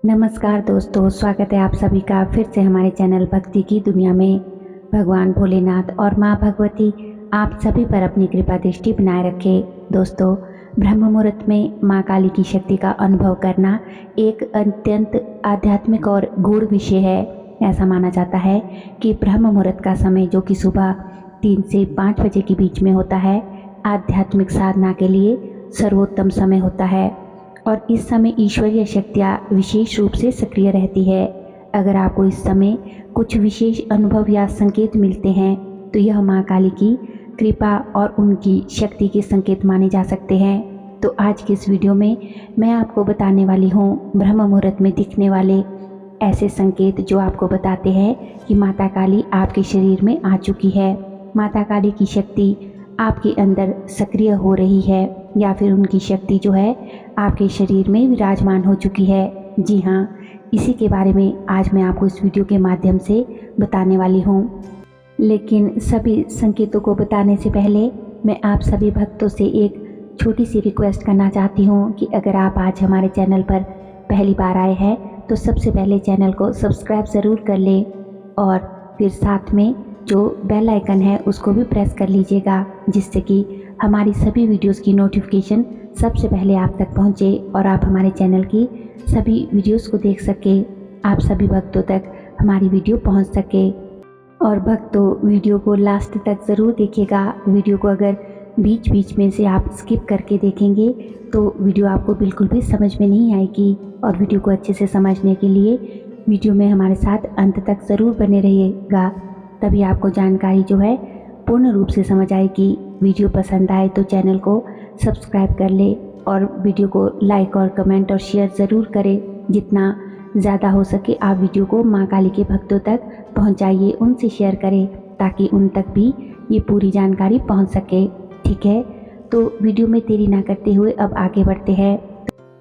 नमस्कार दोस्तों, स्वागत है आप सभी का फिर से हमारे चैनल भक्ति की दुनिया में। भगवान भोलेनाथ और माँ भगवती आप सभी पर अपनी कृपा दृष्टि बनाए रखे। दोस्तों, ब्रह्म मुहूर्त में माँ काली की शक्ति का अनुभव करना एक अत्यंत आध्यात्मिक और गूढ़ विषय है। ऐसा माना जाता है कि ब्रह्म मुहूर्त का समय, जो कि सुबह 3 से 5 बजे के बीच में होता है, आध्यात्मिक साधना के लिए सर्वोत्तम समय होता है और इस समय ईश्वरीय शक्तियाँ विशेष रूप से सक्रिय रहती है। अगर आपको इस समय कुछ विशेष अनुभव या संकेत मिलते हैं तो यह माँ काली की कृपा और उनकी शक्ति के संकेत माने जा सकते हैं। तो आज की इस वीडियो में मैं आपको बताने वाली हूँ ब्रह्म मुहूर्त में दिखने वाले ऐसे संकेत जो आपको बताते हैं कि माता काली आपके शरीर में आ चुकी है, माता काली की शक्ति आपके अंदर सक्रिय हो रही है या फिर उनकी शक्ति जो है आपके शरीर में विराजमान हो चुकी है। जी हाँ, इसी के बारे में आज मैं आपको इस वीडियो के माध्यम से बताने वाली हूँ। लेकिन सभी संकेतों को बताने से पहले मैं आप सभी भक्तों से एक छोटी सी रिक्वेस्ट करना चाहती हूँ कि अगर आप आज हमारे चैनल पर पहली बार आए हैं तो सबसे पहले चैनल को सब्सक्राइब ज़रूर कर लें और फिर साथ में जो बेल आइकन है उसको भी प्रेस कर लीजिएगा, जिससे कि हमारी सभी वीडियोस की नोटिफिकेशन सबसे पहले आप तक पहुंचे और आप हमारे चैनल की सभी वीडियोस को देख सके, आप सभी भक्तों तक हमारी वीडियो पहुंच सके। और भक्तों, वीडियो को लास्ट तक ज़रूर देखिएगा। वीडियो को अगर बीच बीच में से आप स्किप करके देखेंगे तो वीडियो आपको बिल्कुल भी समझ में नहीं आएगी। और वीडियो को अच्छे से समझने के लिए वीडियो में हमारे साथ अंत तक ज़रूर बने रहिएगा, तभी आपको जानकारी जो है पूर्ण रूप से समझ आएगी। वीडियो पसंद आए तो चैनल को सब्सक्राइब कर ले और वीडियो को लाइक और कमेंट और शेयर ज़रूर करें। जितना ज़्यादा हो सके आप वीडियो को माँ काली के भक्तों तक पहुँचाइए, उनसे शेयर करें ताकि उन तक भी ये पूरी जानकारी पहुँच सके। ठीक है, तो वीडियो में देरी ना करते हुए अब आगे बढ़ते हैं।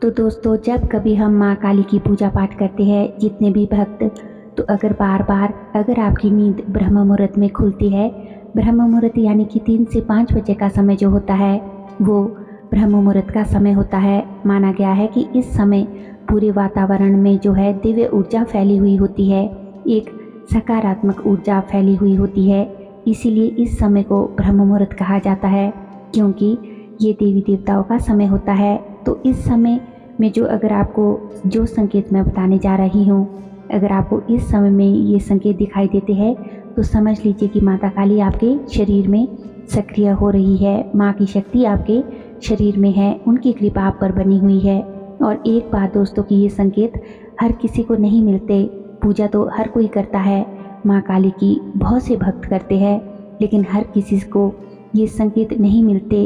तो दोस्तों, जब कभी हम माँ काली की पूजा पाठ करते हैं, जितने भी भक्त, तो अगर बार बार अगर आपकी नींद ब्रह्म मुहूर्त में खुलती है, ब्रह्म मुहूर्त यानी कि 3 से 5 बजे का समय जो होता है वो ब्रह्म मुहूर्त का समय होता है। माना गया है कि इस समय पूरे वातावरण में जो है दिव्य ऊर्जा फैली हुई होती है, एक सकारात्मक ऊर्जा फैली हुई होती है। इसीलिए इस समय को ब्रह्म मुहूर्त कहा जाता है, क्योंकि ये देवी देवताओं का समय होता है। तो इस समय में जो अगर आपको जो संकेत मैं बताने जा रही हूँ, अगर आपको इस समय में ये संकेत दिखाई देते हैं तो समझ लीजिए कि माता काली आपके शरीर में सक्रिय हो रही है, माँ की शक्ति आपके शरीर में है, उनकी कृपा आप पर बनी हुई है। और एक बात दोस्तों कि ये संकेत हर किसी को नहीं मिलते। पूजा तो हर कोई करता है, माँ काली की बहुत से भक्त करते हैं, लेकिन हर किसी को ये संकेत नहीं मिलते।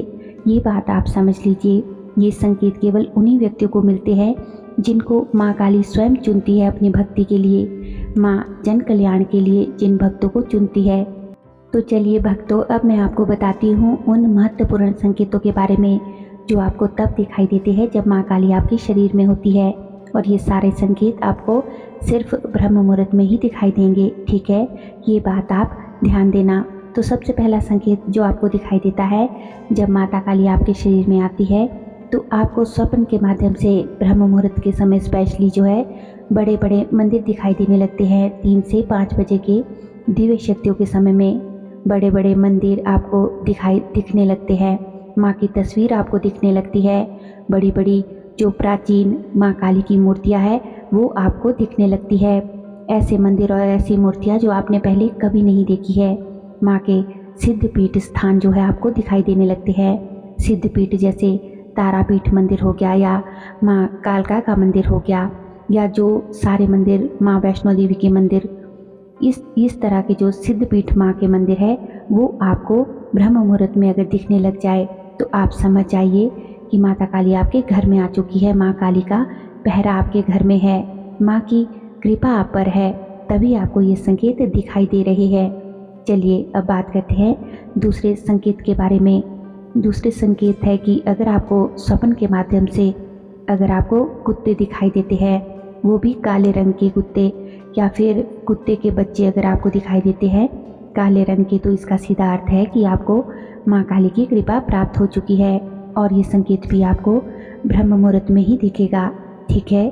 ये बात आप समझ लीजिए, ये संकेत केवल उन्हीं व्यक्तियों को मिलते हैं जिनको माँ काली स्वयं चुनती है अपनी भक्ति के लिए, माँ जन कल्याण के लिए जिन भक्तों को चुनती है। तो चलिए भक्तों, अब मैं आपको बताती हूँ उन महत्वपूर्ण संकेतों के बारे में जो आपको तब दिखाई देते हैं जब माँ काली आपके शरीर में होती है। और ये सारे संकेत आपको सिर्फ ब्रह्म मुहूर्त में ही दिखाई देंगे। ठीक है, ये बात आप ध्यान देना। तो सबसे पहला संकेत जो आपको दिखाई देता है जब माता काली आपके शरीर में आती है, तो आपको स्वप्न के माध्यम से ब्रह्म मुहूर्त के समय स्पेशली जो है बड़े बड़े मंदिर दिखाई देने लगते हैं। 3 से 5 बजे के दिव्य शक्तियों के समय में बड़े बड़े मंदिर आपको दिखने लगते हैं, माँ की तस्वीर आपको दिखने लगती है, बड़ी बड़ी जो प्राचीन माँ काली की मूर्तियाँ हैं वो आपको दिखने लगती है। ऐसे मंदिर और ऐसी मूर्तियाँ जो आपने पहले कभी नहीं देखी है। माँ के सिद्धपीठ स्थान जो है आपको दिखाई देने लगते हैं। सिद्धपीठ जैसे तारापीठ मंदिर हो गया, या माँ कालका का मंदिर हो गया, या जो सारे मंदिर माँ वैष्णो देवी के मंदिर, इस तरह के जो सिद्धपीठ माँ के मंदिर है वो आपको ब्रह्म मुहूर्त में अगर दिखने लग जाए तो आप समझ जाइए कि माता काली आपके घर में आ चुकी है, माँ काली का पहरा आपके घर में है, माँ की कृपा आप पर है, तभी आपको ये संकेत दिखाई दे रहे हैं। चलिए अब बात करते हैं दूसरे संकेत के बारे में। दूसरे संकेत है कि अगर आपको स्वप्न के माध्यम से अगर आपको कुत्ते दिखाई देते हैं, वो भी काले रंग के कुत्ते, या फिर कुत्ते के बच्चे अगर आपको दिखाई देते हैं काले रंग के, तो इसका सीधा अर्थ है कि आपको माँ काली की कृपा प्राप्त हो चुकी है। और ये संकेत भी आपको ब्रह्म मुहूर्त में ही दिखेगा। ठीक है,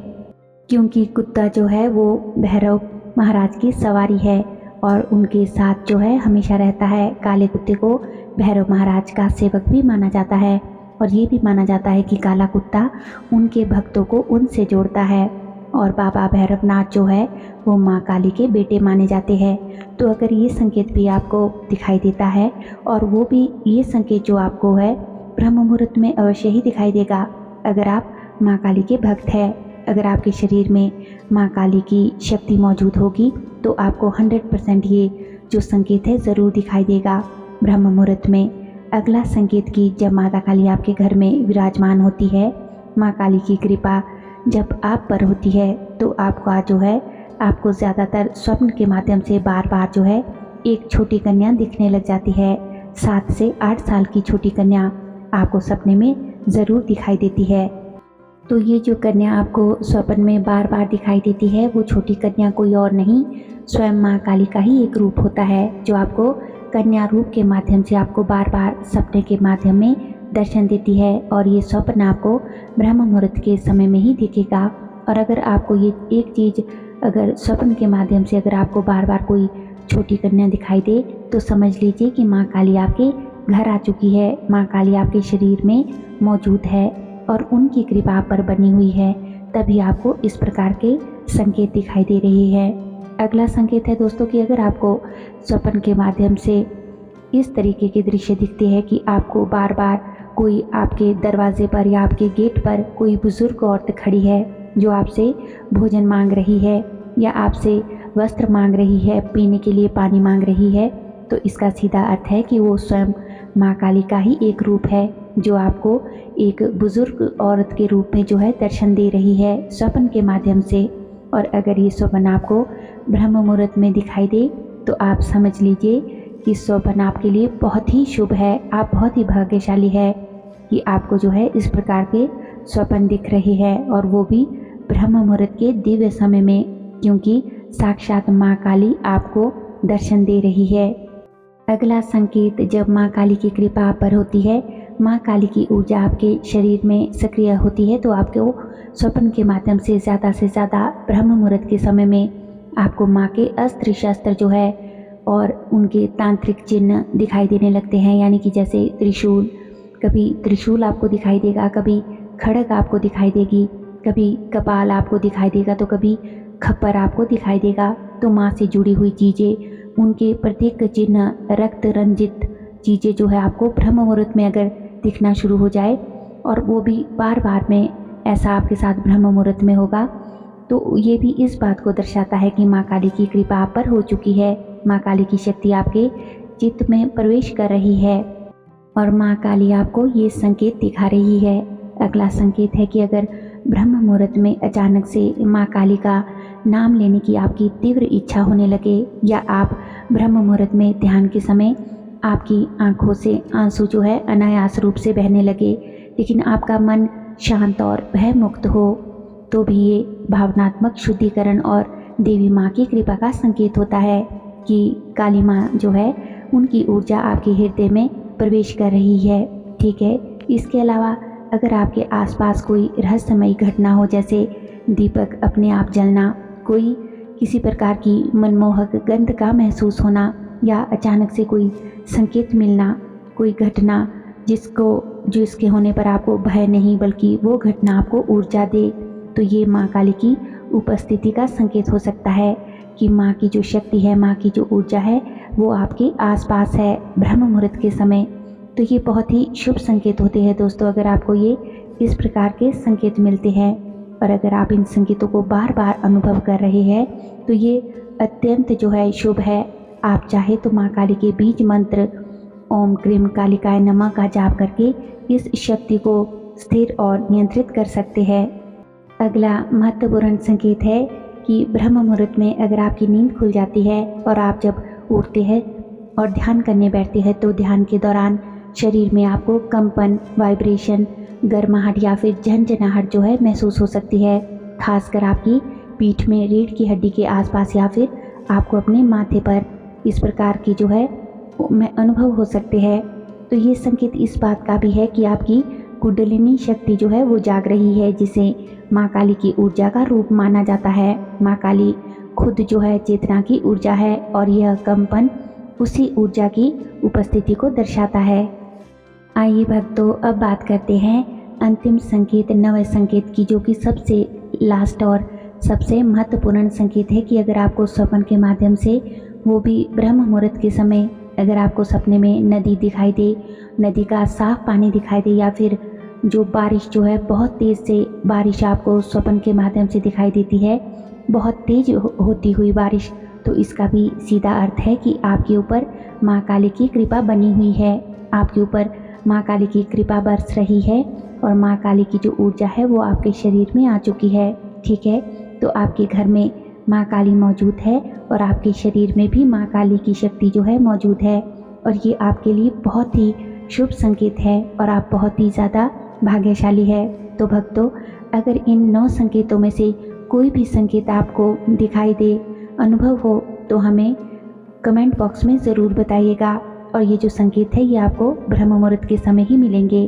क्योंकि कुत्ता जो है वो भैरव महाराज की सवारी है और उनके साथ जो है हमेशा रहता है। काले कुत्ते को भैरव महाराज का सेवक भी माना जाता है और ये भी माना जाता है कि काला कुत्ता उनके भक्तों को उनसे जोड़ता है। और बाबा भैरवनाथ जो है वो माँ काली के बेटे माने जाते हैं। तो अगर ये संकेत भी आपको दिखाई देता है और वो भी ये संकेत जो आपको है ब्रह्म मुहूर्त में अवश्य ही दिखाई देगा अगर आप माँ काली के भक्त हैं। अगर आपके शरीर में माँ काली की शक्ति मौजूद होगी तो आपको 100% ये जो संकेत है ज़रूर दिखाई देगा ब्रह्म मुहूर्त में। अगला संकेत कि जब माता काली आपके घर में विराजमान होती है, माँ काली की कृपा जब आप पर होती है तो आपका जो है आपको ज़्यादातर स्वप्न के माध्यम से बार बार जो है एक छोटी कन्या दिखने लग जाती है। 7 से 8 साल की छोटी कन्या आपको सपने में ज़रूर दिखाई देती है। तो ये जो कन्या आपको स्वप्न में बार बार दिखाई देती है वो छोटी कन्या कोई और नहीं स्वयं माँ काली का ही एक रूप होता है जो आपको कन्या रूप के माध्यम से आपको बार बार सपने के माध्यम में दर्शन देती है। और ये स्वप्न आपको ब्रह्म मुहूर्त के समय में ही दिखेगा। और अगर आपको ये एक चीज़ अगर स्वप्न के माध्यम से अगर आपको बार बार कोई छोटी कन्या दिखाई दे तो समझ लीजिए कि माँ काली आपके घर आ चुकी है, माँ काली आपके शरीर में मौजूद है और उनकी कृपा आप पर बनी हुई है, तभी आपको इस प्रकार के संकेत दिखाई दे रही है। अगला संकेत है दोस्तों कि अगर आपको स्वप्न के माध्यम से इस तरीके के दृश्य दिखते हैं कि आपको बार बार कोई आपके दरवाजे पर या आपके गेट पर कोई बुजुर्ग औरत खड़ी है जो आपसे भोजन मांग रही है या आपसे वस्त्र मांग रही है, पीने के लिए पानी मांग रही है, तो इसका सीधा अर्थ है कि वो स्वयं माँ काली का ही एक रूप है जो आपको एक बुजुर्ग औरत के रूप में जो है दर्शन दे रही है स्वप्न के माध्यम से। और अगर ये स्वप्न आपको ब्रह्म मुहूर्त में दिखाई दे तो आप समझ लीजिए कि स्वप्न आपके लिए बहुत ही शुभ है, आप बहुत ही भाग्यशाली है कि आपको जो है इस प्रकार के स्वप्न दिख रहे हैं और वो भी ब्रह्म मुहूर्त के दिव्य समय में, क्योंकि साक्षात माँ काली आपको दर्शन दे रही है। अगला संकेत जब माँ काली की कृपा आप पर होती है, माँ काली की ऊर्जा आपके शरीर में सक्रिय होती है तो आपको स्वप्न के माध्यम से ज़्यादा ब्रह्म मुहूर्त के समय में आपको माँ के अस्त्र शस्त्र जो है और उनके तांत्रिक चिन्ह दिखाई देने लगते हैं। यानी कि जैसे त्रिशूल, कभी त्रिशूल आपको दिखाई देगा, कभी खड़ग आपको दिखाई देगी, कभी कपाल आपको दिखाई देगा तो कभी खप्पर आपको दिखाई देगा। तो माँ से जुड़ी हुई चीज़ें, उनके प्रत्येक चिन्ह, रक्त रंजित चीज़ें जो है आपको ब्रह्म मुहूर्त में अगर दिखना शुरू हो जाए और वो भी बार बार में ऐसा आपके साथ ब्रह्म मुहूर्त में होगा तो ये भी इस बात को दर्शाता है कि माँ काली की कृपा आप पर हो चुकी है, माँ काली की शक्ति आपके चित्त में प्रवेश कर रही है और माँ काली आपको ये संकेत दिखा रही है। अगला संकेत है कि अगर ब्रह्म मुहूर्त में अचानक से माँ काली का नाम लेने की आपकी तीव्र इच्छा होने लगे या आप ब्रह्म मुहूर्त में ध्यान के समय आपकी आंखों से आंसू जो है अनायास रूप से बहने लगे लेकिन आपका मन शांत और भय मुक्त हो, तो भी ये भावनात्मक शुद्धिकरण और देवी माँ की कृपा का संकेत होता है कि काली माँ जो है उनकी ऊर्जा आपके हृदय में प्रवेश कर रही है। ठीक है, इसके अलावा अगर आपके आसपास कोई रहस्यमयी घटना हो, जैसे दीपक अपने आप जलना, कोई किसी प्रकार की मनमोहक गंध का महसूस होना या अचानक से कोई संकेत मिलना, कोई घटना जिसके होने पर आपको भय नहीं बल्कि वो घटना आपको ऊर्जा दे, तो ये माँ काली की उपस्थिति का संकेत हो सकता है कि माँ की जो शक्ति है, माँ की जो ऊर्जा है वो आपके आसपास है ब्रह्म मुहूर्त के समय। तो ये बहुत ही शुभ संकेत होते हैं दोस्तों अगर आपको ये इस प्रकार के संकेत मिलते हैं। और अगर आप इन संकेतों को बार बार अनुभव कर रहे हैं तो ये अत्यंत जो है शुभ है। आप चाहे तो माँ काली के बीज मंत्र ओम क्रीम कालिकाय नमः का जाप करके इस शक्ति को स्थिर और नियंत्रित कर सकते हैं। अगला महत्वपूर्ण संकेत है कि ब्रह्म मुहूर्त में अगर आपकी नींद खुल जाती है और आप जब उठते हैं और ध्यान करने बैठते हैं तो ध्यान के दौरान शरीर में आपको कंपन, वाइब्रेशन, गर्माहट या फिर झंझनाहट जो है महसूस हो सकती है, खासकर आपकी पीठ में, रीढ़ की हड्डी के आसपास या फिर आपको अपने माथे पर इस प्रकार की जो है में अनुभव हो सकते हैं। तो ये संकेत इस बात का भी है कि आपकी कुंडलिनी शक्ति जो है वो जाग रही है, जिसे माँ काली की ऊर्जा का रूप माना जाता है। माँ काली खुद जो है चेतना की ऊर्जा है और यह कंपन उसी ऊर्जा की उपस्थिति को दर्शाता है। आइए भक्तों, अब बात करते हैं अंतिम संकेत, नव संकेत की, जो कि सबसे लास्ट और सबसे महत्वपूर्ण संकेत है कि अगर आपको स्वप्न के माध्यम से, वो भी ब्रह्म मुहूर्त के समय, अगर आपको सपने में नदी दिखाई दे, नदी का साफ पानी दिखाई दे, या फिर जो बारिश जो है बहुत तेज़ से बारिश आपको स्वप्न के माध्यम से दिखाई देती है, बहुत तेज होती हुई बारिश, तो इसका भी सीधा अर्थ है कि आपके ऊपर माँ काली की कृपा बनी हुई है, आपके ऊपर माँ काली की कृपा बरस रही है और माँ काली की जो ऊर्जा है वो आपके शरीर में आ चुकी है। ठीक है, तो आपके घर में माँ काली मौजूद है और आपके शरीर में भी माँ काली की शक्ति जो है मौजूद है, और ये आपके लिए बहुत ही शुभ संकेत है और आप बहुत ही ज़्यादा भाग्यशाली है। तो भक्तों, अगर इन 9 संकेतों में से कोई भी संकेत आपको दिखाई दे, अनुभव हो, तो हमें कमेंट बॉक्स में ज़रूर बताइएगा, और ये जो संकेत है ये आपको ब्रह्म मुहूर्त के समय ही मिलेंगे।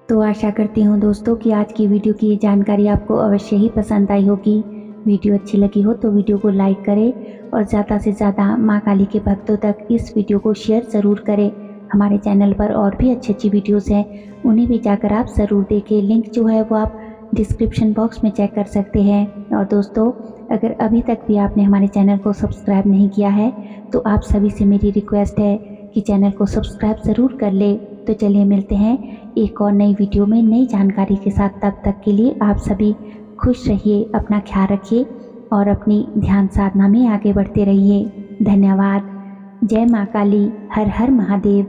तो आशा करती हूँ दोस्तों कि आज की वीडियो की ये जानकारी आपको अवश्य ही पसंद आई होगी। वीडियो अच्छी लगी हो तो वीडियो को लाइक करें और ज़्यादा से ज़्यादा माँ काली के भक्तों तक इस वीडियो को शेयर ज़रूर करें। हमारे चैनल पर और भी अच्छी अच्छी वीडियोस हैं, उन्हें भी जाकर आप ज़रूर देखें। लिंक जो है वो आप डिस्क्रिप्शन बॉक्स में चेक कर सकते हैं। और दोस्तों, अगर अभी तक भी आपने हमारे चैनल को सब्सक्राइब नहीं किया है तो आप सभी से मेरी रिक्वेस्ट है कि चैनल को सब्सक्राइब ज़रूर कर ले। तो चलिए मिलते हैं एक और नई वीडियो में नई जानकारी के साथ। तब तक के लिए आप सभी खुश रहिए, अपना ख्याल रखिए और अपनी ध्यान साधना में आगे बढ़ते रहिए। धन्यवाद। जय माँ काली, हर हर महादेव।